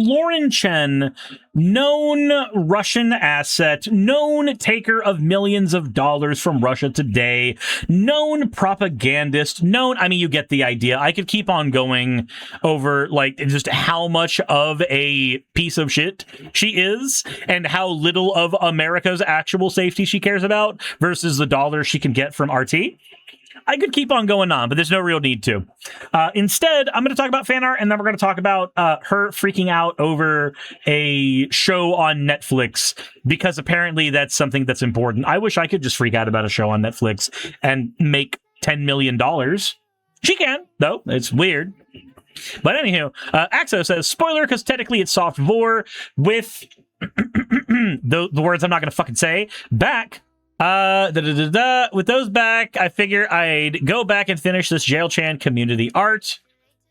Lauren Chen, known Russian asset, known taker of millions of dollars from Russia Today, known propagandist, I mean, you get the idea. I could keep on going over, like, just how much of a piece of shit she is and how little of America's actual safety she cares about versus the dollars she can get from RT. I could keep on going on, but there's no real need to. Instead, I'm going to talk about fan art, and then we're going to talk about her freaking out over a show on Netflix, because apparently that's something that's important. I wish I could just freak out about a show on Netflix and make $10 million. She can, though. It's weird. But anywho, Axo says, spoiler, because technically it's soft vor with the words I'm not going to fucking say, back. With those back, I figure I'd go back and finish this Jail Chan community art.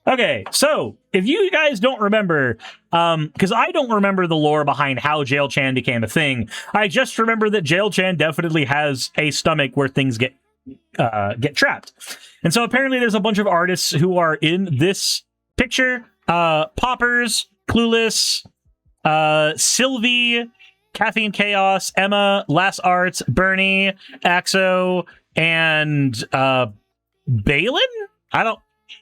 Okay, so if you guys don't remember, because I don't remember the lore behind how Jail Chan became a thing, I just remember that Jail Chan definitely has a stomach where things get trapped. And so apparently there's a bunch of artists who are in this picture. Poppers, Clueless, Sylvie, Caffeine Chaos, Emma, Last Arts, Bernie, Axo, and Balin?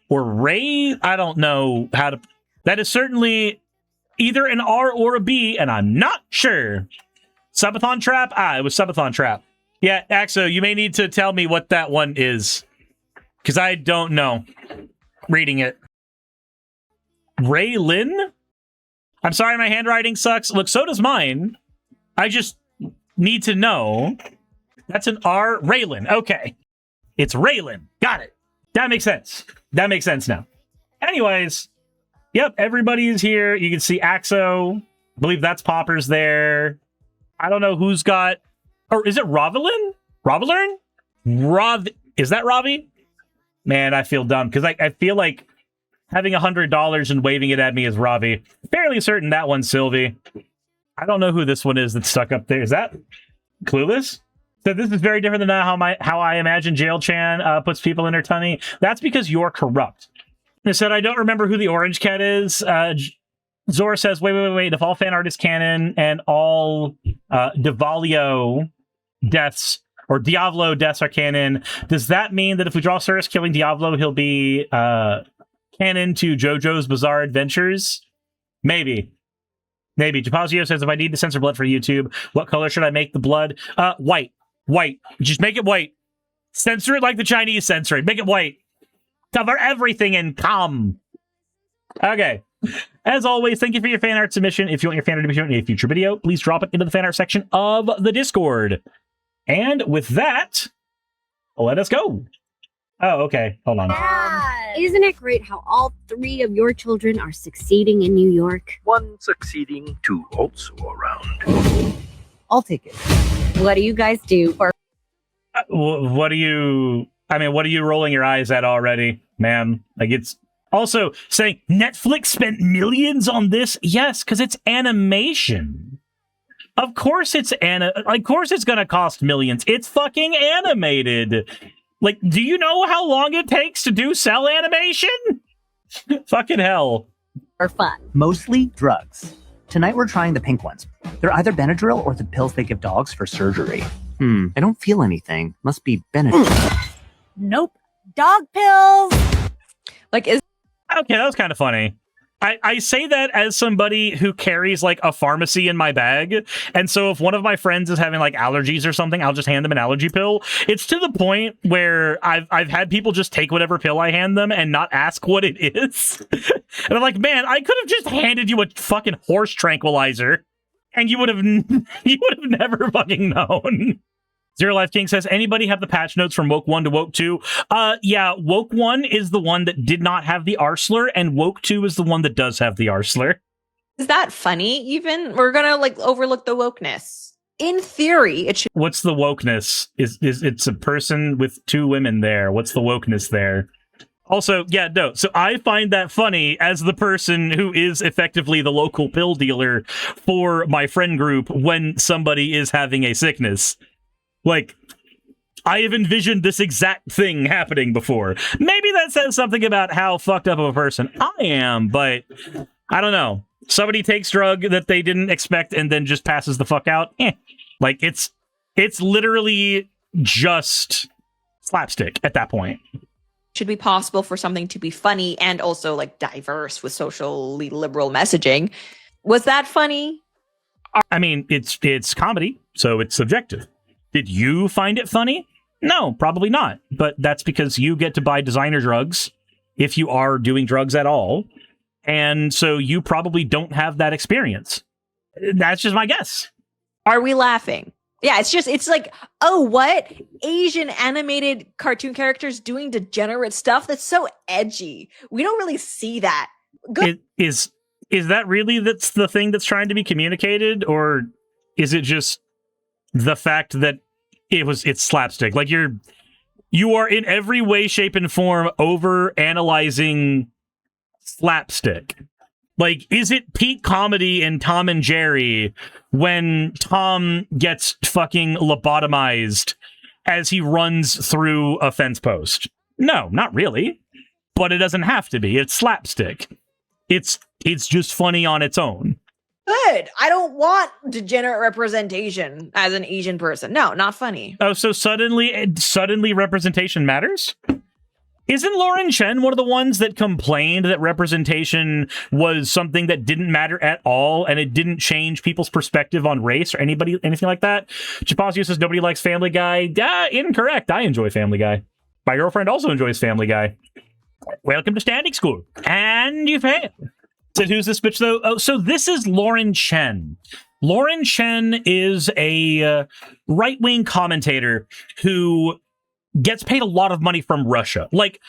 Or Ray? I don't know how to... That is certainly either an R or a B, and I'm not sure. Subathon Trap? It was Subathon Trap. Yeah, Axo, you may need to tell me what that one is, because I don't know. Reading it. Ray Lynn? I'm sorry, my handwriting sucks. Look, so does mine. I just need to know. That's an R. Raylan. Okay. It's Raylan. Got it. That makes sense. That makes sense now. Anyways, yep, everybody is here. You can see Axo. I believe that's Poppers there. I don't know who's got... Or is it Rovalyn? Rovalern? Is that Ravi? Man, I feel dumb, because I feel like having $100 and waving it at me is Ravi. Fairly certain that one's Sylvie. I don't know who this one is that's stuck up there. Is that Clueless? So this is very different than how I imagine Jail Chan puts people in her tummy. That's because you're corrupt. They said, I don't remember who the orange cat is. Zora says, wait. If all fan art is canon and all Diavolo deaths or Diavolo deaths are canon, does that mean that if we draw Suris killing Diavolo, he'll be canon to JoJo's Bizarre Adventures? Maybe. Japazio says, if I need to censor blood for YouTube, what color should I make the blood? White. Just make it white. Censor it like the Chinese censor it. Make it white. Cover everything in calm. Okay. As always, thank you for your fan art submission. If you want your fan art to be shown in a future video, please drop it into the fan art section of the Discord. And with that, let us go. Oh, okay. Hold on. Isn't it great how all 3 of your children are succeeding in New York? One succeeding, 2 also around. I'll take it. What do you guys do for... What are you rolling your eyes at already, ma'am? Like, it's also saying Netflix spent millions on this. Yes, because it's animation. Of course it's gonna cost millions. It's fucking animated. Like, do you know how long it takes to do cell animation? Fucking hell. For fun. Mostly drugs. Tonight we're trying the pink ones. They're either Benadryl or the pills they give dogs for surgery. I don't feel anything. Must be Benadryl. Nope. Dog pills! Okay, that was kind of funny. I say that as somebody who carries, like, a pharmacy in my bag, and so if one of my friends is having, like, allergies or something, I'll just hand them an allergy pill. It's to the point where I've had people just take whatever pill I hand them and not ask what it is. And I'm like, man, I could have just handed you a fucking horse tranquilizer, and you would have never fucking known. Zero Life King says, anybody have the patch notes from Woke 1 to Woke 2? Yeah, Woke 1 is the one that did not have the R slur, and Woke 2 is the one that does have the R slur. Is that funny, even? We're gonna, like, overlook the wokeness. In theory, it should... What's the wokeness? It's a person with 2 women there. What's the wokeness there? Also, yeah, no, so I find that funny as the person who is effectively the local pill dealer for my friend group when somebody is having a sickness. Like, I have envisioned this exact thing happening before. Maybe that says something about how fucked up of a person I am, but I don't know. Somebody takes drug that they didn't expect and then just passes the fuck out. Like, it's literally just slapstick at that point. Should be possible for something to be funny and also like diverse with socially liberal messaging. Was that funny? I mean, it's comedy, so it's subjective. Did you find it funny? No, probably not. But that's because you get to buy designer drugs if you are doing drugs at all. And so you probably don't have that experience. That's just my guess. Are we laughing? Yeah, it's like, oh, what? Asian animated cartoon characters doing degenerate stuff? That's so edgy. We don't really see that. Good. Is that really that's the thing that's trying to be communicated? Or is it just the fact that it's slapstick? Like you are in every way, shape, and form over analyzing slapstick. Like, is it peak comedy in Tom and Jerry when Tom gets fucking lobotomized as he runs through a fence post? No, not really. But it doesn't have to be. It's slapstick. It's just funny on its own. Good. I don't want degenerate representation as an Asian person. No, not funny. Oh, so suddenly representation matters? Isn't Lauren Chen one of the ones that complained that representation was something that didn't matter at all and it didn't change people's perspective on race or anything like that? Chapazio says nobody likes Family Guy. Incorrect. I enjoy Family Guy. My girlfriend also enjoys Family Guy. Welcome to standing school. And you failed. Said, who's this bitch though? Oh, so this is Lauren Chen. Lauren Chen is a right-wing commentator who gets paid a lot of money from Russia. Like,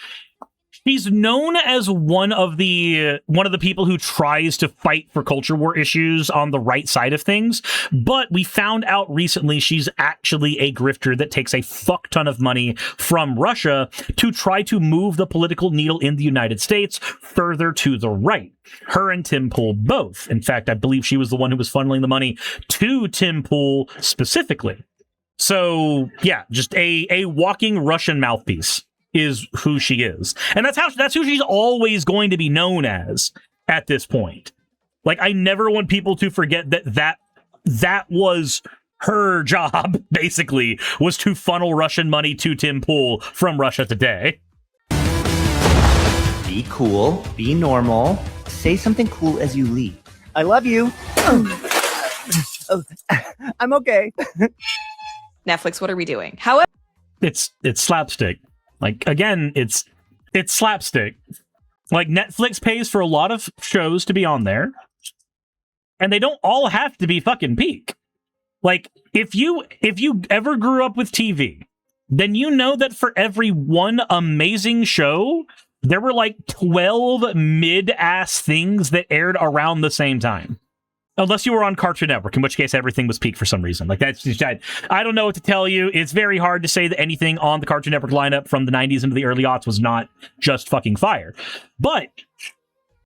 she's known as one of the people who tries to fight for culture war issues on the right side of things. But we found out recently she's actually a grifter that takes a fuck ton of money from Russia to try to move the political needle in the United States further to the right. Her and Tim Pool both. In fact, I believe she was the one who was funneling the money to Tim Pool specifically. So, yeah, just a walking Russian mouthpiece is who she is. And that's who she's always going to be known as at this point. Like, I never want people to forget that was her job, basically, was to funnel Russian money to Tim Pool from Russia today. Be cool, be normal, say something cool as you leave. I love you. I'm okay. Netflix, what are we doing? However, it's slapstick. Like, again, it's slapstick. Like, Netflix pays for a lot of shows to be on there, and they don't all have to be fucking peak. Like, if you ever grew up with TV, then you know that for every one amazing show, there were like 12 mid-ass things that aired around the same time. Unless you were on Cartoon Network, in which case everything was peak for some reason. Like, that's just, I don't know what to tell you. It's very hard to say that anything on the Cartoon Network lineup from the 90s into the early aughts was not just fucking fire. But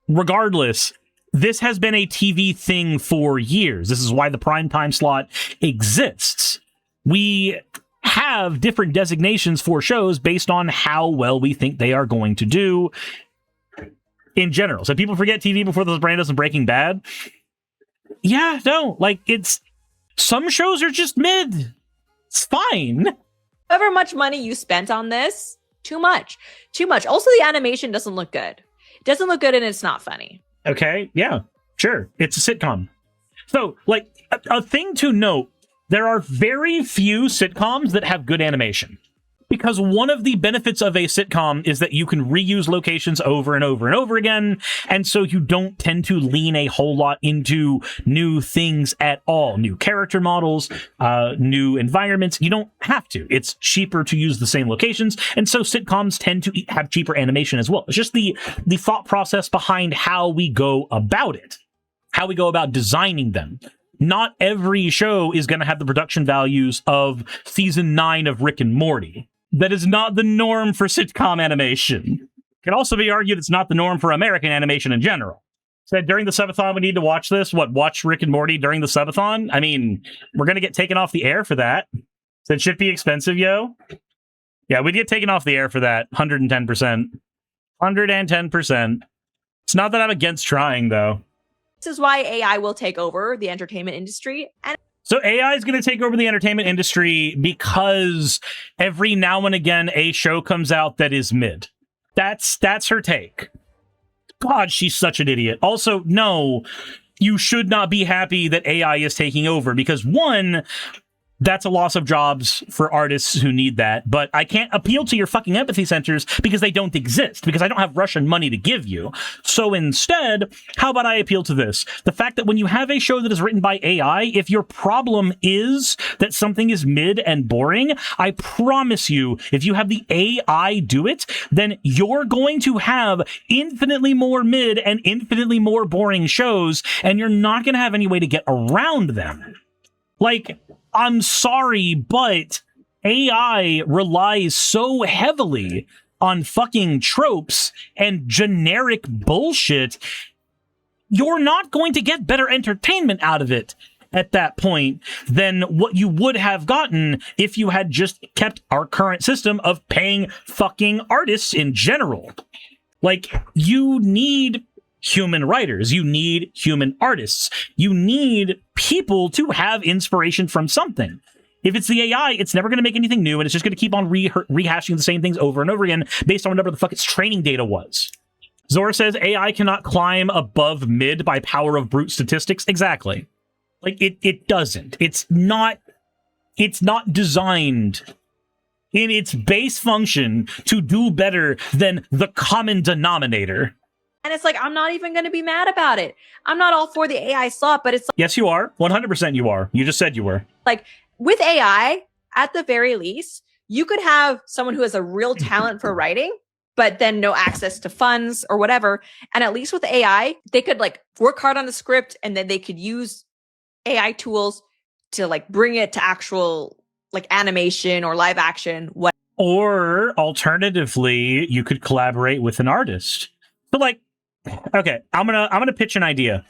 regardless, this has been a TV thing for years. This is why the primetime slot exists. We have different designations for shows based on how well we think they are going to do in general. So people forget TV before the Sopranos and Breaking Bad. Yeah, no, like, some shows are just mid. It's fine. however much money you spent on this, too much. Also, the animation doesn't look good. It doesn't look good and it's not funny. Okay, yeah, sure. It's a sitcom. So, like, a thing to note, there are very few sitcoms that have good animation. Because one of the benefits of a sitcom is that you can reuse locations over and over and over again, and so you don't tend to lean a whole lot into new things at all. New character models, new environments. You don't have to. It's cheaper to use the same locations, and so sitcoms tend to have cheaper animation as well. It's just the thought process behind how we go about it, how we go about designing them. Not every show is going to have the production values of season 9 of Rick and Morty. That is not the norm for sitcom animation. It can also be argued it's not the norm for American animation in general. Said during the subathon we need to watch this. Watch Rick and Morty during the subathon? I mean, we're going to get taken off the air for that. Said shit be expensive, yo. Yeah, we'd get taken off the air for that. 110%. 110%. It's not that I'm against trying, though. This is why AI will take over the entertainment industry. And So AI is going to take over the entertainment industry because every now and again a show comes out that is mid. That's her take. God, she's such an idiot. Also, no, you should not be happy that AI is taking over because one, that's a loss of jobs for artists who need that. But I can't appeal to your fucking empathy centers because they don't exist, because I don't have Russian money to give you. So instead, how about I appeal to this? The fact that when you have a show that is written by AI, if your problem is that something is mid and boring, I promise you, if you have the AI do it, then you're going to have infinitely more mid and infinitely more boring shows, and you're not going to have any way to get around them. Like, I'm sorry, but AI relies so heavily on fucking tropes and generic bullshit. You're not going to get better entertainment out of it at that point than what you would have gotten if you had just kept our current system of paying fucking artists in general. Like, you need human writers, you need human artists, you need people to have inspiration from something. If it's the AI, it's never going to make anything new, and it's just going to keep on rehashing the same things over and over again based on whatever the fuck its training data was. Zora says AI cannot climb above mid by power of brute statistics. Exactly. Like, it doesn't. It's not designed in its base function to do better than the common denominator. And it's like, I'm not even going to be mad about it. I'm not all for the AI slot, but it's like, Yes, you are. 100% you are. You just said you were. like with AI, at the very least, you could have someone who has a real talent for writing, but then no access to funds or whatever. And at least with AI, they could like work hard on the script, and then they could use AI tools to like bring it to actual like animation or live action. What? Or alternatively, you could collaborate with an artist. But like, okay, I'm gonna pitch an idea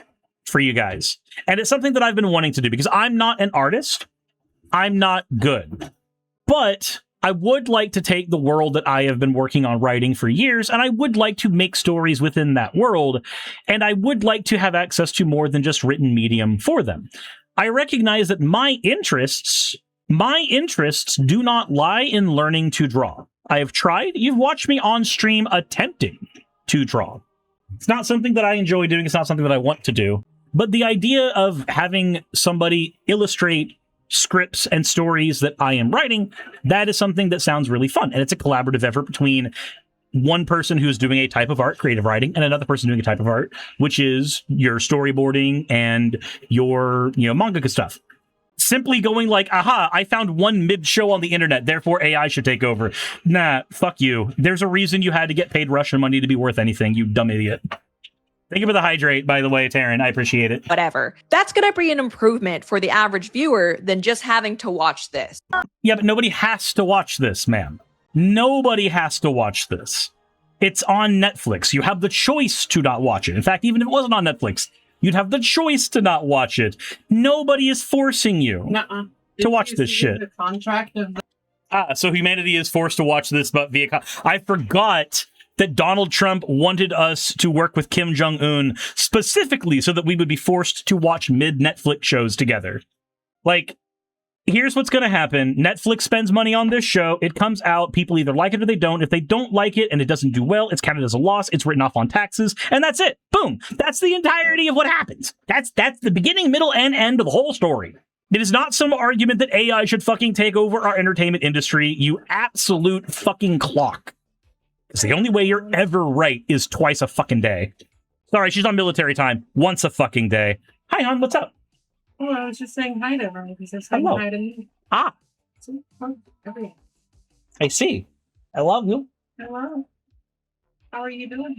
for you guys. And it's something that I've been wanting to do because I'm not an artist. I'm not good. But I would like to take the world that I have been working on writing for years, and I would like to make stories within that world, and I would like to have access to more than just written medium for them. I recognize that my interests do not lie in learning to draw. I have tried. You've watched me on stream attempting to draw. It's not something that I enjoy doing. It's not something that I want to do. But the idea of having somebody illustrate scripts and stories that I am writing, that is something that sounds really fun. And it's a collaborative effort between one person who's doing a type of art, creative writing, and another person doing a type of art, which is your storyboarding and your, mangaka stuff. Simply going like, aha, I found one mid show on the internet, therefore AI should take over. Nah, fuck you. There's a reason you had to get paid Russian money to be worth anything, you dumb idiot. Thank you for the hydrate, by the way, Taryn. I appreciate it. Whatever. That's going to be an improvement for the average viewer than just having to watch this. Yeah, but nobody has to watch this, ma'am. Nobody has to watch this. It's on Netflix. You have the choice to not watch it. In fact, even if it wasn't on Netflix, you'd have the choice to not watch it. Nobody is forcing you to watch this shit. The contract of the- So humanity is forced to watch this, but via... I forgot that Donald Trump wanted us to work with Kim Jong-un specifically so that we would be forced to watch mid-Netflix shows together. Like, here's what's going to happen. Netflix spends money on this show. It comes out. People either like it or they don't. If they don't like it and it doesn't do well, it's counted as a loss. It's written off on taxes. And that's it. Boom. That's the entirety of what happens. That's the beginning, middle, and end of the whole story. It is not some argument that AI should fucking take over our entertainment industry, you absolute fucking clock. Because the only way you're ever right is twice a fucking day. Sorry, she's on military time. Once a fucking day. Hi, hon, what's up? Oh, I was just saying hi to her because they're saying Hello. hi to me. Ah, So, okay. I see. I love you. Hello. How are you doing?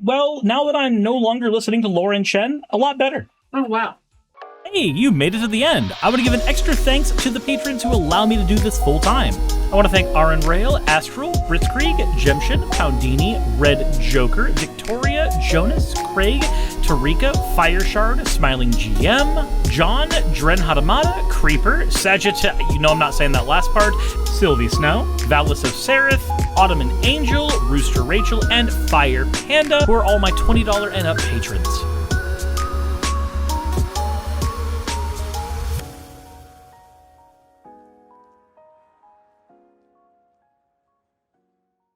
Well, now that I'm no longer listening to Lauren Chen, a lot better. Oh, wow. Hey, you made it to the end. I want to give an extra thanks to the patrons who allow me to do this full time. I want to thank Aaron Rail, Astral, Britzkrieg, Jemshin, Poundini, Red Joker, Victoria, Jonas, Craig, Tarika, Fireshard, Smiling GM, John, Dren Hadamada, Creeper, Sagitta, I'm not saying that last part, Sylvie Snow, Valis of Seraph, Ottoman Angel, Rooster Rachel, and Fire Panda, who are all my $20 and up patrons.